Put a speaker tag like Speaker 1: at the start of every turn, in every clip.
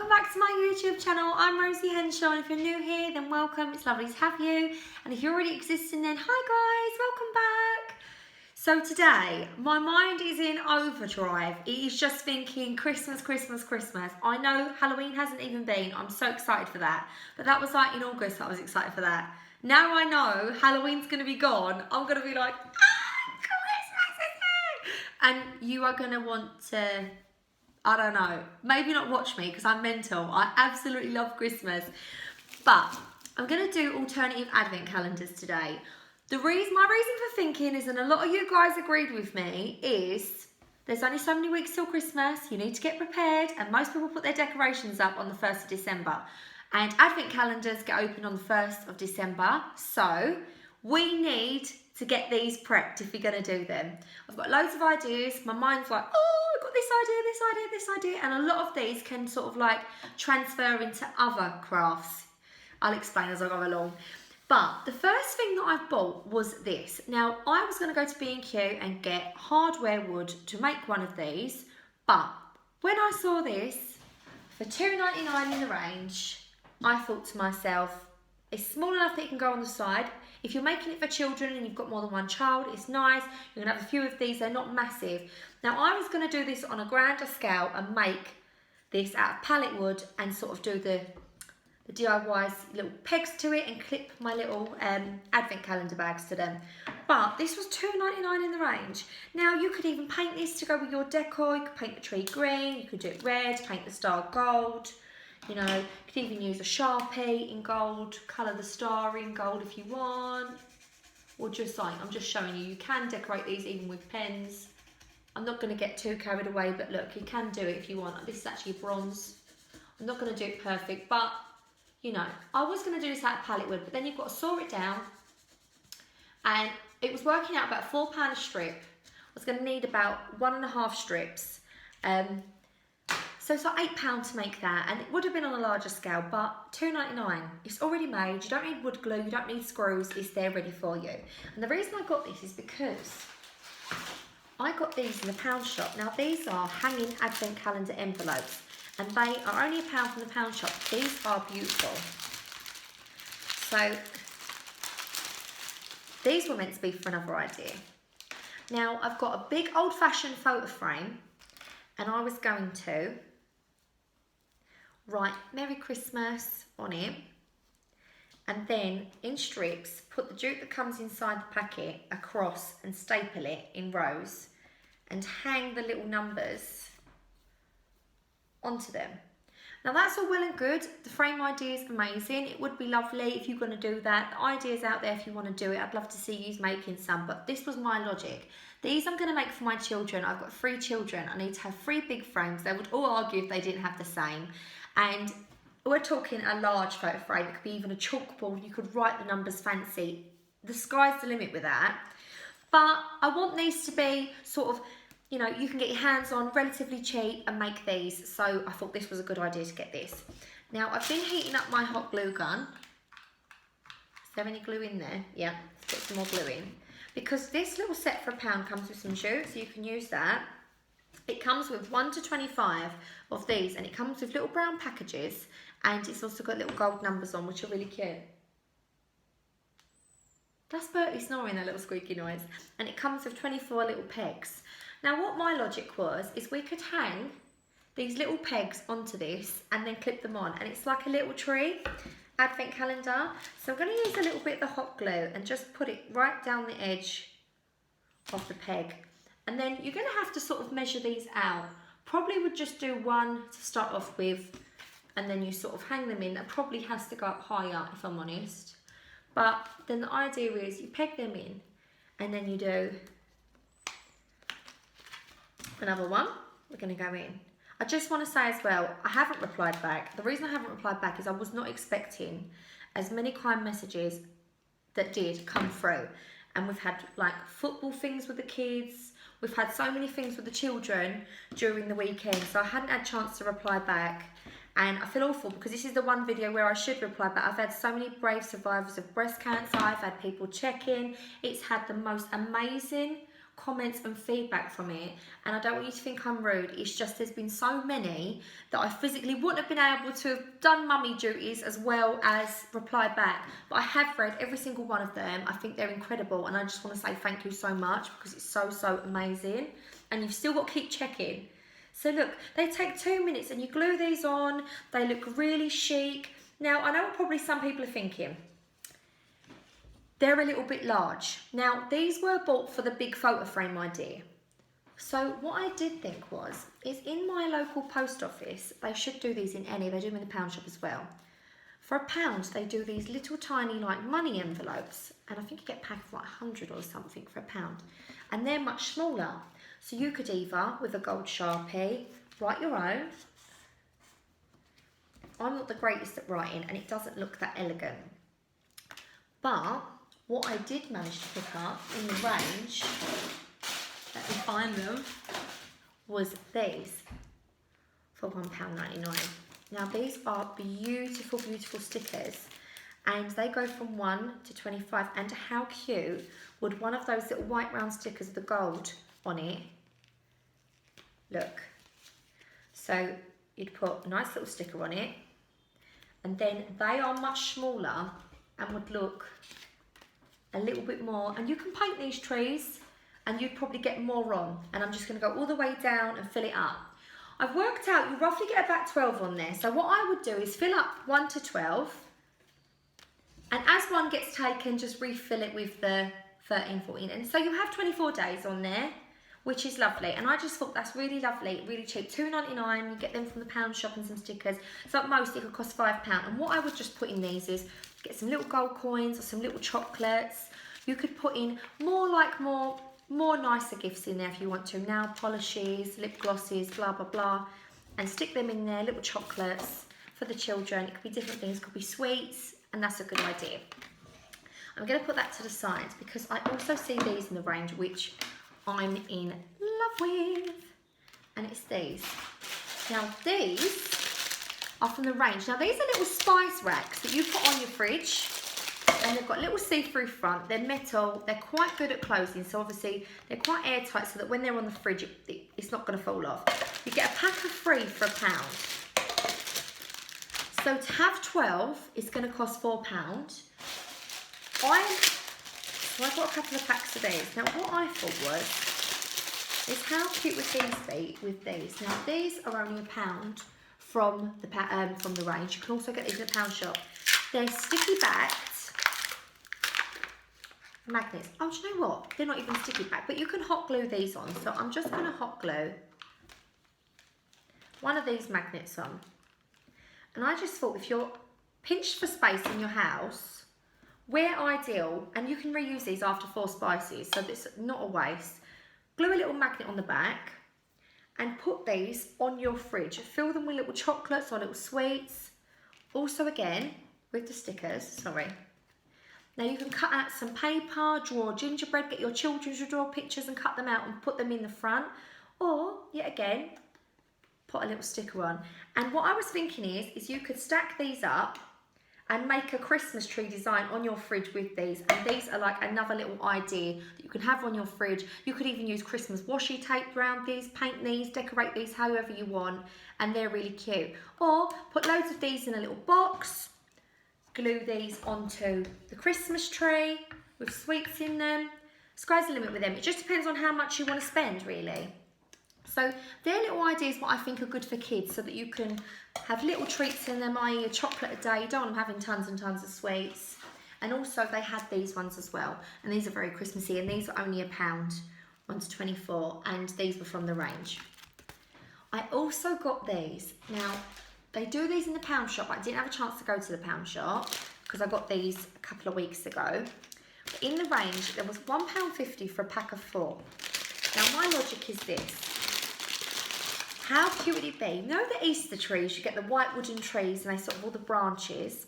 Speaker 1: back to my YouTube channel. I'm Rosie Henshaw, and if you're new here, then welcome. It's lovely to have you. And if you're already existing, then hi guys, welcome back. So today, my mind is in overdrive. It is just thinking Christmas, Christmas, Christmas. I know Halloween hasn't even been. I'm so excited for that. But that was like in August that I was excited for that. Now I know Halloween's going to be gone. I'm going to be like, Christmas is here. And you are going to want to, I don't know, maybe not watch me because I'm mental. I absolutely love Christmas. But I'm going to do alternative advent calendars today. My reason for thinking is, and a lot of you guys agreed with me, is there's only so many weeks till Christmas. You need to get prepared, and most people put their decorations up on the 1st of December. And advent calendars get open on the 1st of December. So we need to get these prepped if we're going to do them. I've got loads of ideas. My mind's like, oh, I've got this idea, this idea, this idea. And a lot of these can sort of like transfer into other crafts. I'll explain as I go along. But the first thing that I bought was this. Now, I was going to go to B&Q and get hardware wood to make one of these. But when I saw this for $2.99 in the range, I thought to myself, it's small enough that it can go on the side. If you're making it for children and you've got more than one child, it's nice. You're going to have a few of these. They're not massive. Now, I was going to do this on a grander scale and make this out of pallet wood and sort of do the DIYs, little pegs to it, and clip my little advent calendar bags to them. But this was $2.99 in the range. Now, you could even paint this to go with your decor. You could paint the tree green. You could do it red, paint the star gold. You know, you could even use a Sharpie in gold, colour the star in gold if you want. Or just like, I'm just showing you, you can decorate these even with pens. I'm not going to get too carried away, but look, you can do it if you want. This is actually bronze. I'm not going to do it perfect, but, you know, I was going to do this out of pallet wood, but then you've got to saw it down. And it was working out about £4 a strip. I was going to need about 1.5 strips. So it's like £8 to make that, and it would have been on a larger scale, but $2.99. It's already made. You don't need wood glue, you don't need screws. It's there ready for you. And the reason I got this is because I got these in the pound shop. Now, these are hanging advent calendar envelopes, and they are only £1 from the pound shop. These are beautiful. So these were meant to be for another idea. Now, I've got a big old-fashioned photo frame, and I was going to write Merry Christmas on it, and then in strips put the jute that comes inside the packet across and staple it in rows and hang the little numbers onto them. Now, that's all well and good. The frame idea is amazing. It would be lovely if you're going to do that. The idea's out there if you want to do it. I'd love to see you making some, but this was my logic. These I'm going to make for my children. I've got 3 children. I need to have 3 big frames. They would all argue if they didn't have the same. And we're talking a large photo frame. It could be even a chalkboard. You could write the numbers fancy. The sky's the limit with that. But I want these to be sort of, you know, you can get your hands on relatively cheap and make these. So I thought this was a good idea to get this. Now, I've been heating up my hot glue gun. Is there any glue in there? Yeah, let's put some more glue in. Because this little set for £1 comes with some jute, so you can use that. It comes with 1 to 25 of these, and it comes with little brown packages, and it's also got little gold numbers on, which are really cute. That's Bertie snoring, a little squeaky noise. And it comes with 24 little pegs. Now, what my logic was, is we could hang these little pegs onto this and then clip them on, and it's like a little tree advent calendar. So I'm going to use a little bit of the hot glue and just put it right down the edge of the peg. And then you're going to have to sort of measure these out. Probably would just do 1 to start off with, and then you sort of hang them in. That probably has to go up higher, if I'm honest. But then the idea is you peg them in, and then you do another one. We're going to go in. I just want to say as well, I haven't replied back. The reason I haven't replied back is I was not expecting as many kind messages that did come through. And we've had like football things with the kids. We've had so many things with the children during the weekend. So I hadn't had a chance to reply back. And I feel awful because this is the one video where I should reply back. I've had so many brave survivors of breast cancer. I've had people check in. It's had the most amazing comments and feedback from it, and I don't want you to think I'm rude. It's just there's been so many that I physically wouldn't have been able to have done mummy duties as well as reply back, but I have read every single one of them. I think they're incredible, and I just want to say thank you so much because it's so amazing, and you've still got to keep checking. So look, they take 2 minutes and you glue these on. They look really chic. Now I know what probably some people are thinking, they're a little bit large. Now, these were bought for the big photo frame idea. So what I did think is in my local post office, they should do these in any, they do them in the pound shop as well. For £1, they do these little tiny like money envelopes. And I think you get a pack of like 100 or something for £1. And they're much smaller. So you could either, with a gold Sharpie, write your own. I'm not the greatest at writing and it doesn't look that elegant. But what I did manage to pick up in the range, let me find them, was these for £1.99. Now these are beautiful, beautiful stickers, and they go from 1 to 25. And how cute would one of those little white round stickers with the gold on it look? So you'd put a nice little sticker on it, and then they are much smaller and would look a little bit more, and you can paint these trees and you'd probably get more on, and I'm just going to go all the way down and fill it up. I've worked out you roughly get about 12 on there, so what I would do is fill up 1 to 12, and as one gets taken just refill it with the 13, 14, and so you have 24 days on there, which is lovely. And I just thought that's really lovely, really cheap, £2.99. You get them from the pound shop and some stickers, so at most it could cost £5. And what I would just put in these is get some little gold coins or some little chocolates. You could put in more nicer gifts in there if you want to, nail polishes, lip glosses, blah blah blah, and stick them in there, little chocolates for the children. It could be different things, it could be sweets, and that's a good idea. I'm going to put that to the side because I also see these in the range which I'm in love with, and it's these. Now these are from the range. Now these are little spice racks that you put on your fridge, and they've got little see-through front. They're metal, they're quite good at closing, so obviously they're quite airtight so that when they're on the fridge it's not going to fall off. You get a pack of 3 for £1. So to have 12 is going to cost £4. So I've got a couple of packs of these. Now what I thought is how cute would these be with these. Now these are only £1 from the range. You can also get these in the pound shop. They're sticky backed magnets. Oh, do you know what? They're not even sticky back, but you can hot glue these on. So I'm just going to hot glue one of these magnets on. And I just thought if you're pinched for space in your house, we're ideal, and you can reuse these after 4 spices, so it's not a waste. Glue a little magnet on the back and put these on your fridge. Fill them with little chocolates or little sweets. Also again, with the stickers, sorry. Now you can cut out some paper, draw gingerbread, get your children to draw pictures and cut them out and put them in the front. Or, yet again, put a little sticker on. And what I was thinking is you could stack these up and make a Christmas tree design on your fridge with these. And these are like another little idea that you can have on your fridge. You could even use Christmas washi tape around these, paint these, decorate these however you want, and they're really cute. Or put loads of these in a little box, glue these onto the Christmas tree with sweets in them. Sky's the limit with them. It just depends on how much you want to spend, really. So they're little ideas what I think are good for kids, so that you can have little treats in them, i.e. a chocolate a day. You don't want them having tons and tons of sweets. And also they had these ones as well, and these are very Christmassy, and these are only £1, 1 to 24, and these were from the range. I also got these. Now they do these in the pound shop, but I didn't have a chance to go to the pound shop because I got these a couple of weeks ago. But in the range there was £1.50 for a pack of 4. Now my logic is this. How cute would it be? You know the Easter trees, you get the white wooden trees and they sort of all the branches.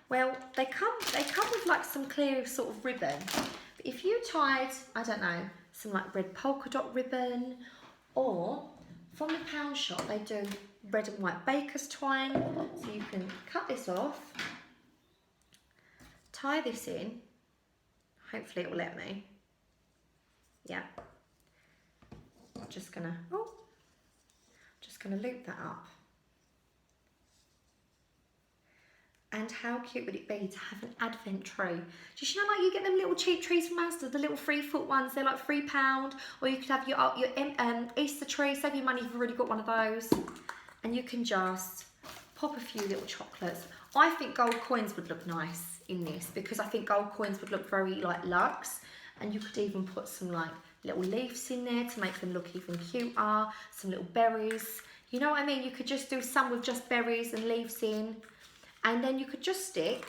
Speaker 1: Well, they come with like some clear sort of ribbon. But if you tied, I don't know, some like red polka dot ribbon, or from the pound shop they do red and white baker's twine. So you can cut this off, tie this in, hopefully it will let me. Yeah. just gonna loop that up. And how cute would it be to have an advent tree? Just, you know, like you get them little cheap trees from Asda, the little 3-foot ones, they're like £3. Or you could have your Easter tree, save your money if you've already got one of those. And you can just pop a few little chocolates. I think gold coins would look nice in this because I think gold coins would look very like luxe. And you could even put some like little leaves in there to make them look even cuter. Some little berries. You know what I mean? You could just do some with just berries and leaves in. And then you could just stick,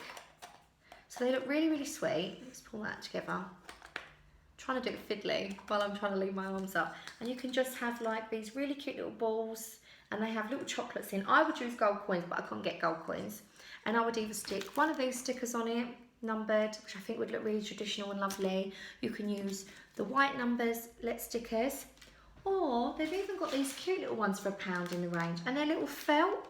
Speaker 1: so they look really, really sweet. Let's pull that together. I'm trying to do it fiddly while I'm trying to leave my arms up. And you can just have like these really cute little balls, and they have little chocolates in. I would use gold coins, but I couldn't get gold coins. And I would either stick one of these stickers on it, numbered, which I think would look really traditional and lovely. You can use the white numbers, stickers, or they've even got these cute little ones for £1 in the range, and they're little felt.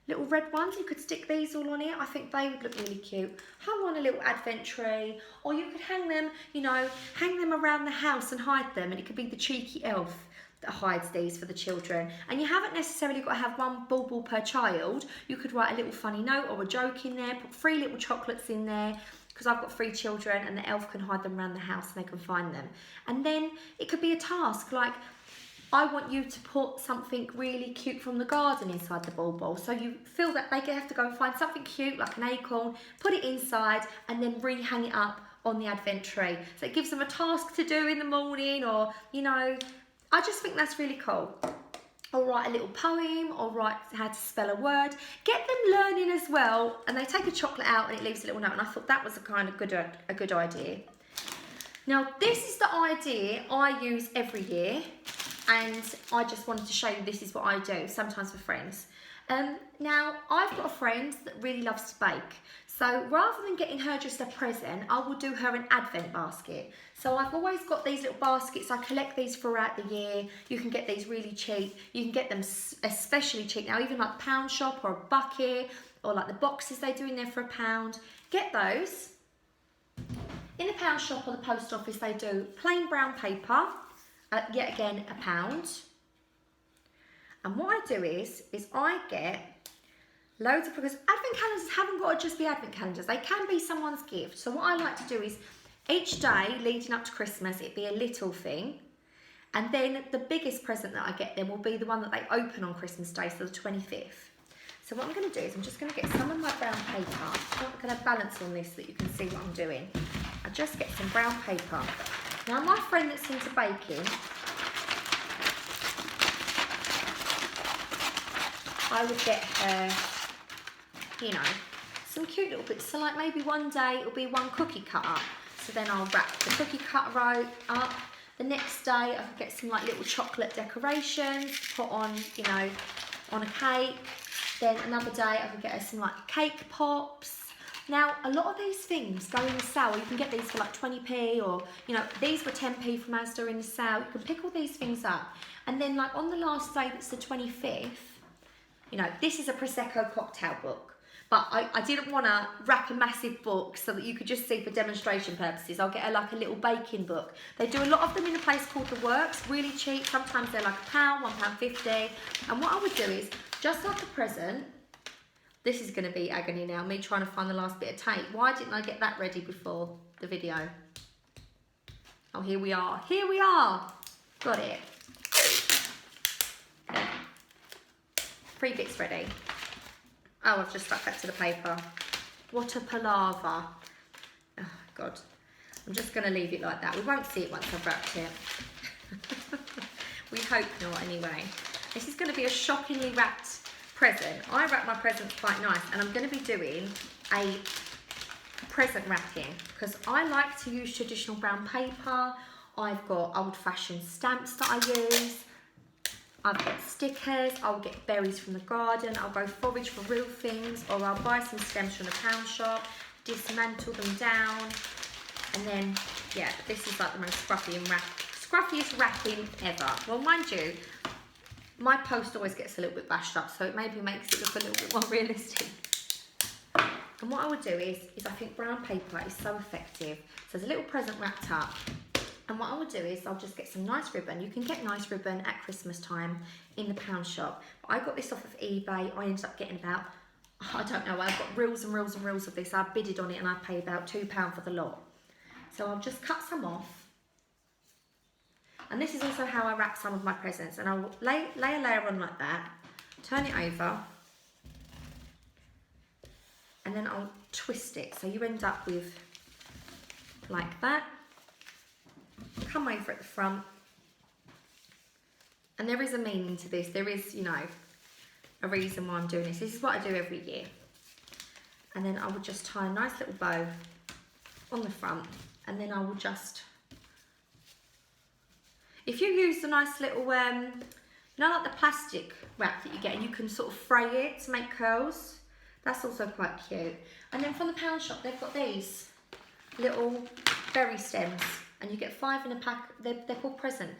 Speaker 1: Little red ones, you could stick these all on it. I think they would look really cute. Hung on a little advent tree, or you could hang them, you know, hang them around the house and hide them, and it could be the cheeky elf that hides these for the children. And you haven't necessarily got to have one bauble per child. You could write a little funny note or a joke in there, put 3 little chocolates in there, because I've got 3 children, and the elf can hide them around the house and they can find them. And then it could be a task like, I want you to put something really cute from the garden inside the bauble. So you feel that they have to go and find something cute like an acorn, put it inside, and then re-hang it up on the advent tree. So it gives them a task to do in the morning, or, you know, I just think that's really cool. Or write a little poem, or write how to spell a word. Get them learning as well, and they take a chocolate out and it leaves a little note, and I thought that was a good idea. Now, this is the idea I use every year. And I just wanted to show you this is what I do, sometimes for friends. Now, I've got a friend that really loves to bake. So rather than getting her just a present, I will do her an advent basket. So I've always got these little baskets. I collect these throughout the year. You can get these really cheap. You can get them especially cheap now, even like Pound Shop or a bucket, or like the boxes they do in there for £1. Get those. In the Pound Shop or the post office, they do plain brown paper. Yet again, £1. And what I do is I get loads of, because advent calendars haven't got to just be advent calendars, they can be someone's gift. So what I like to do is each day leading up to Christmas, it'd be a little thing, and then the biggest present that I get them will be the one that they open on Christmas Day, so the 25th. So what I'm going to do is I'm just going to get some of my brown paper. I'm going to balance on this so that you can see what I'm doing. I just get some brown paper. Now, my friend that's into baking, I would get her, you know, some cute little bits. So like maybe one day it'll be one cookie cutter. So then I'll wrap the cookie cutter up. The next day I could get some like little chocolate decorations to put on, you know, on a cake. Then another day I could get her some like cake pops. Now, a lot of these things go in the sale. You can get these for like 20p, or, you know, these were 10p from Asda in the sale. You can pick all these things up. And then like on the last day, that's the 25th, you know, this is a Prosecco cocktail book. But I didn't want to wrap a massive book so that you could just see for demonstration purposes. I'll get her like a little baking book. They do a lot of them in a place called The Works, really cheap. Sometimes they're like £1, £1.50. And what I would do is, just like a present, this is going to be agony now, me trying to find the last bit of tape. Why didn't I get that ready before the video? Oh, here we are. Here we are. Got it. Okay. 3 bits ready. Oh, I've just stuck that to the paper. What a palaver. Oh, God. I'm just going to leave it like that. We won't see it once I've wrapped it. We hope not, anyway. This is going to be a shockingly wrapped present. I wrap my presents quite nice, and I'm going to be doing a present wrapping because I like to use traditional brown paper. I've got old-fashioned stamps that I use. I've got stickers. I'll get berries from the garden. I'll go forage for real things, or I'll buy some stems from the Pound Shop, dismantle them down, and then, yeah, this is like the most scruffiest wrapping ever. Well, mind you, my post always gets a little bit bashed up, so it maybe makes it look a little bit more realistic. And what I would do is I think brown paper is so effective. So there's a little present wrapped up. And what I will do is I'll just get some nice ribbon. You can get nice ribbon at Christmas time in the pound shop. But I got this off of eBay. I ended up getting about, I don't know, I've got reels and reels and reels of this. I bidded on it and I paid about £2 for the lot. So I'll just cut some off. And this is also how I wrap some of my presents. And I'll lay a layer on like that, turn it over, and then I'll twist it. So you end up with like that. Come over at the front. And there is a meaning to this. There is, you know, a reason why I'm doing this. This is what I do every year. And then I will just tie a nice little bow on the front. And then I will just, if you use the nice little, you know, like the plastic wrap that you get, and you can sort of fray it to make curls. That's also quite cute. And then from the pound shop, they've got these little berry stems. And you get 5 in a pack. They're called present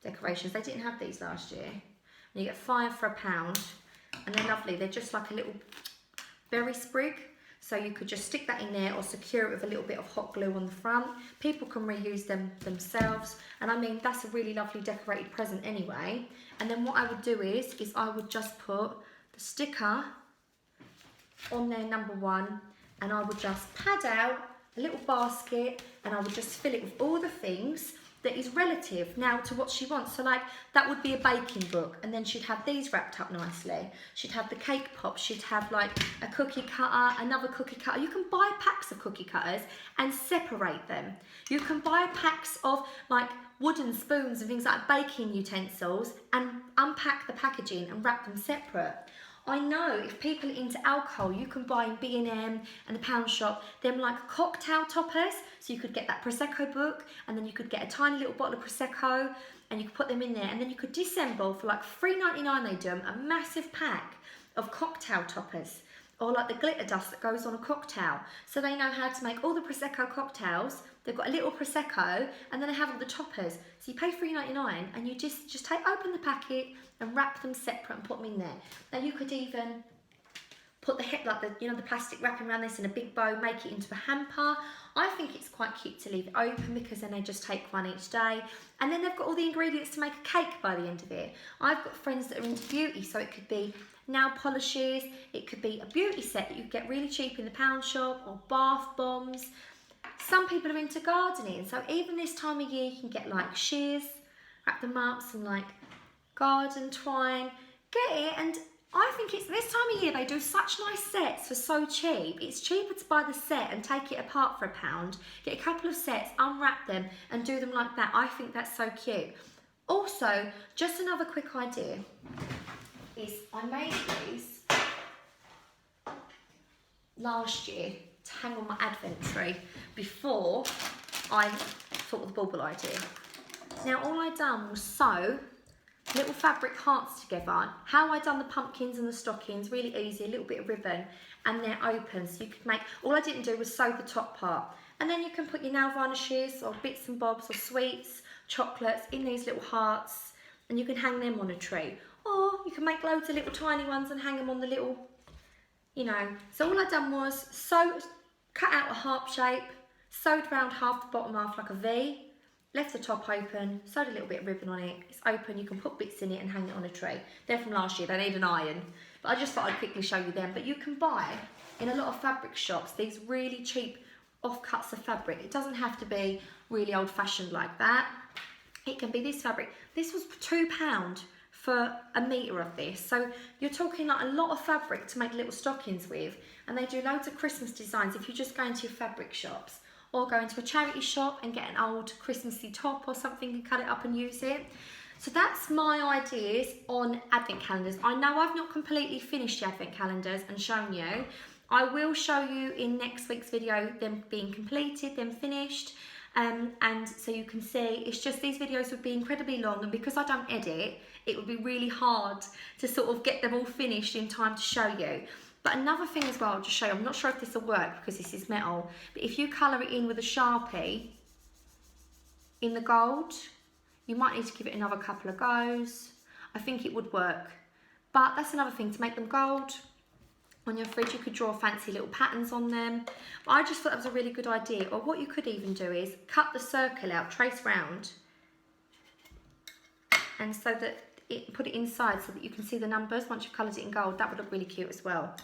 Speaker 1: decorations. They didn't have these last year. And you get 5 for £1. And they're lovely. They're just like a little berry sprig. So you could just stick that in there or secure it with a little bit of hot glue on the front. People can reuse them themselves. And I mean, that's a really lovely decorated present anyway. And then what I would do is I would just put the sticker on there, number 1. And I would just pad out a little basket, and I would just fill it with all the things that is relative now to what she wants. So like that would be a baking book, and then she'd have these wrapped up nicely. She'd have the cake pops, she'd have like a cookie cutter, another cookie cutter. You can buy packs of cookie cutters and separate them. You can buy packs of like wooden spoons and things like baking utensils and unpack the packaging and wrap them separate. I know if people are into alcohol, you can buy in B&M and the pound shop, them like cocktail toppers. So you could get that Prosecco book, and then you could get a tiny little bottle of Prosecco, and you could put them in there, and then you could disassemble for like $3.99 they do them, a massive pack of cocktail toppers, or like the glitter dust that goes on a cocktail. So they know how to make all the Prosecco cocktails. They've got a little Prosecco, and then they have all the toppers. So you pay $3.99, and you just open the packet and wrap them separate and put them in there. Now you could even put the the plastic wrapping around this in a big bow, make it into a hamper. I think it's quite cute to leave it open, because then they just take one each day. And then they've got all the ingredients to make a cake by the end of it. I've got friends that are into beauty, so it could be nail polishes, it could be a beauty set that you get really cheap in the pound shop, or bath bombs. Some people are into gardening, so even this time of year you can get like shears, wrap them up, some like garden twine, get it. And I think it's this time of year they do such nice sets for so cheap. It's cheaper to buy the set and take it apart for £1, get a couple of sets, unwrap them and do them like that. I think that's so cute. Also, just another quick idea is I made these last year to hang on my advent tree before I thought of the bauble idea. Now all I done was sew little fabric hearts together. How I done the pumpkins and the stockings, really easy, a little bit of ribbon, and they're open, so you could make, all I didn't do was sew the top part. And then you can put your nail varnishes or bits and bobs or sweets, chocolates in these little hearts, and you can hang them on a tree. Or you can make loads of little tiny ones and hang them on the little, you know. So all I done was cut out a heart shape, sewed around half the bottom half like a V, left the top open, sewed a little bit of ribbon on it. It's open, you can put bits in it and hang it on a tree. They're from last year, they need an iron. But I just thought I'd quickly show you them. But you can buy in a lot of fabric shops these really cheap offcuts of fabric. It doesn't have to be really old fashioned like that. It can be this fabric. This was £2 for a metre of this. So you're talking like a lot of fabric to make little stockings with. And they do loads of Christmas designs if you just go into your fabric shops. Or go into a charity shop and get an old Christmassy top or something and cut it up and use it. So that's my ideas on advent calendars. I know I've not completely finished the advent calendars and shown you. I will show you in next week's video them being completed, them finished. And so you can see, it's just these videos would be incredibly long, and because I don't edit, it would be really hard to sort of get them all finished in time to show you. But another thing as well, I'll just show you, I'm not sure if this will work because this is metal, but if you colour it in with a Sharpie in the gold, you might need to give it another couple of goes. I think it would work. But that's another thing, to make them gold, on your fridge. You could draw fancy little patterns on them. But I just thought that was a really good idea. Or what you could even do is cut the circle out, trace round, and so that put it inside so that you can see the numbers once you've coloured it in gold. That would look really cute as well.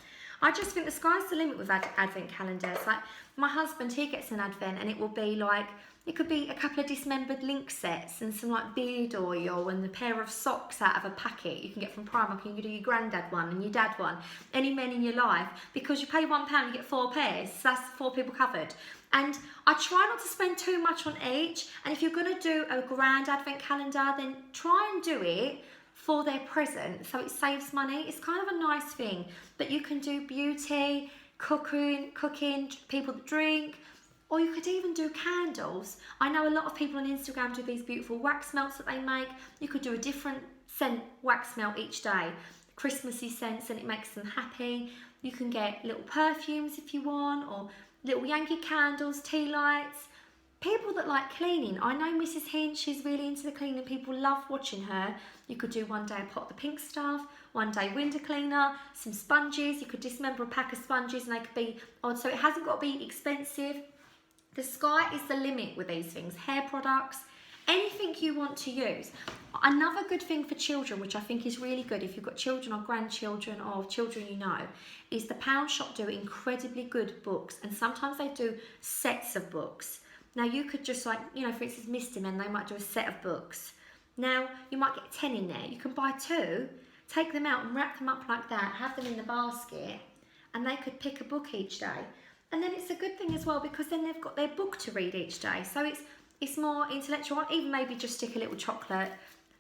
Speaker 1: I just think the sky's the limit with advent calendars. Like my husband, he gets an advent and it will be like, it could be a couple of dismembered link sets and some like beard oil and a pair of socks out of a packet you can get from Primark. You can do your granddad one and your dad one, any men in your life, because you pay £1, you get 4 pairs, so that's 4 people covered. And I try not to spend too much on each, and if you're going to do a grand advent calendar, then try and do it for their present, so it saves money. It's kind of a nice thing, but you can do beauty, cooking, people that drink, or you could even do candles. I know a lot of people on Instagram do these beautiful wax melts that they make. You could do a different scent wax melt each day, Christmassy scents, and it makes them happy. You can get little perfumes if you want, or little Yankee candles, tea lights. People that like cleaning, I know Mrs. Hinch, she's really into the cleaning. People love watching her. You could do one day a pot of the pink stuff, one day window cleaner, some sponges. You could dismember a pack of sponges and they could be odd, so it hasn't got to be expensive. The sky is the limit with these things. Hair products, anything you want to use. Another good thing for children, which I think is really good if you've got children or grandchildren or children you know, is the Pound Shop do incredibly good books, and sometimes they do sets of books. Now you could just like, you know, for instance, Misty Men, they might do a set of books. Now you might get 10 in there. You can buy 2, take them out and wrap them up like that, have them in the basket, and they could pick a book each day. And then it's a good thing as well because then they've got their book to read each day. So it's more intellectual. Even maybe just stick a little chocolate,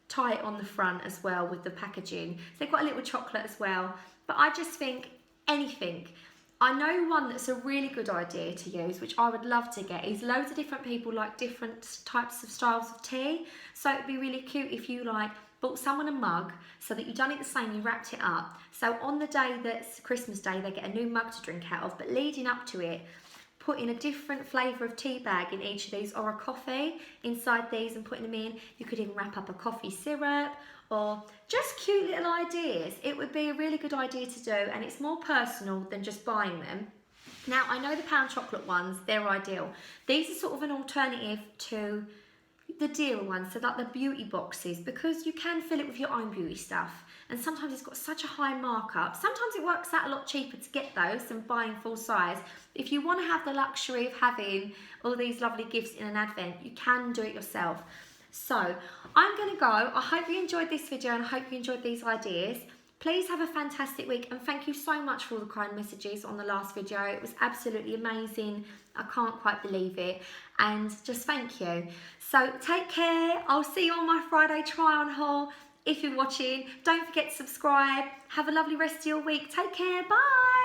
Speaker 1: tie it on the front as well with the packaging. So they've got a little chocolate as well. But I just think anything. I know one that's a really good idea to use, which I would love to get, is loads of different people like different types of styles of tea. So it'd be really cute if you like bought someone a mug so that you've done it the same, you wrapped it up. So on the day that's Christmas Day, they get a new mug to drink out of, but leading up to it, put in a different flavour of tea bag in each of these, or a coffee inside these and putting them in. You could even wrap up a coffee syrup, or just cute little ideas. It would be a really good idea to do, and it's more personal than just buying them. Now, I know the pound chocolate ones, they're ideal. These are sort of an alternative to the dearer ones, so like the beauty boxes, because you can fill it with your own beauty stuff, and sometimes it's got such a high markup. Sometimes it works out a lot cheaper to get those than buying full size. If you want to have the luxury of having all these lovely gifts in an advent, you can do it yourself. So I'm going to go. I hope you enjoyed this video and I hope you enjoyed these ideas. Please have a fantastic week, and thank you so much for all the kind messages on the last video. It was absolutely amazing. I can't quite believe it, and just thank you. So take care. I'll see you on my Friday try on haul. If you're watching, don't forget to subscribe. Have a lovely rest of your week. Take care. Bye.